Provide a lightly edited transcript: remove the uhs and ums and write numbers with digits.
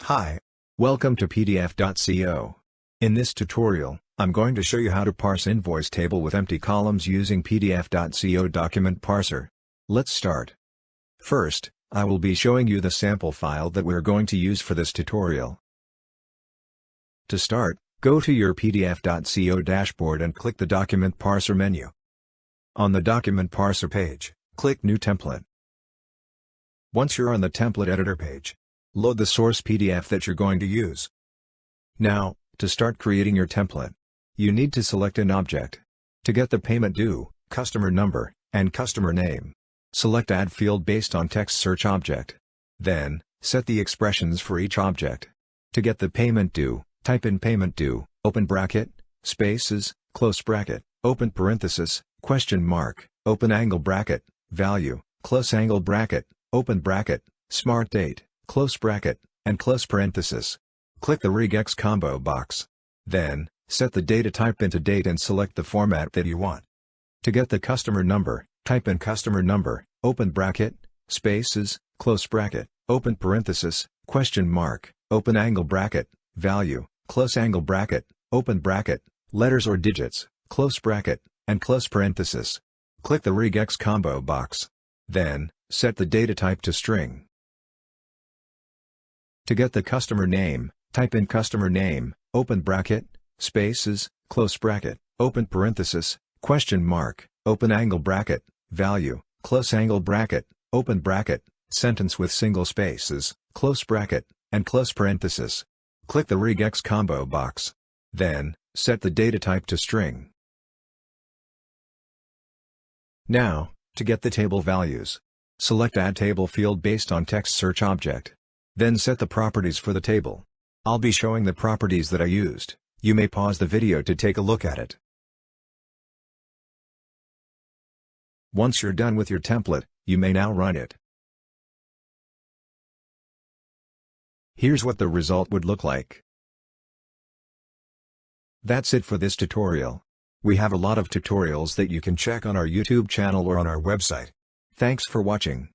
Hi. Welcome to PDF.co. In this tutorial, I'm going to show you how to parse invoice table with empty columns using PDF.co Document Parser. Let's start. First, I will be showing you the sample file that we're going to use for this tutorial. To start, go to your PDF.co dashboard and click the Document Parser menu. On the Document Parser page, click New Template. Once you're on the template editor page, load the source PDF that you're going to use. Now, to start creating your template, you need to select an object. To get the payment due, customer number, and customer name, select Add Field based on text search object. Then, set the expressions for each object. To get the payment due, type in payment due, open bracket, spaces, close bracket, open parenthesis, question mark, open angle bracket, value, close angle bracket, open bracket, smart date, close bracket, and close parenthesis. Click the regex combo box. Then, set the data type into date and select the format that you want. To get the customer number, type in customer number, open bracket, spaces, close bracket, open parenthesis, question mark, open angle bracket, value, close angle bracket, open bracket, letters or digits, close bracket, and close parenthesis. Click the regex combo box. Then, set the data type to string. To get the customer name, type in customer name, open bracket, spaces, close bracket, open parenthesis, question mark, open angle bracket, value, close angle bracket, open bracket, sentence with single spaces, close bracket, and close parenthesis. Click the regex combo box. Then, set the data type to string. Now, to get the table values, select Add Table field based on text search object. Then set the properties for the table. I'll be showing the properties that I used. You may pause the video to take a look at it. Once you're done with your template, you may now run it. Here's what the result would look like. That's it for this tutorial. We have a lot of tutorials that you can check on our YouTube channel or on our website. Thanks for watching.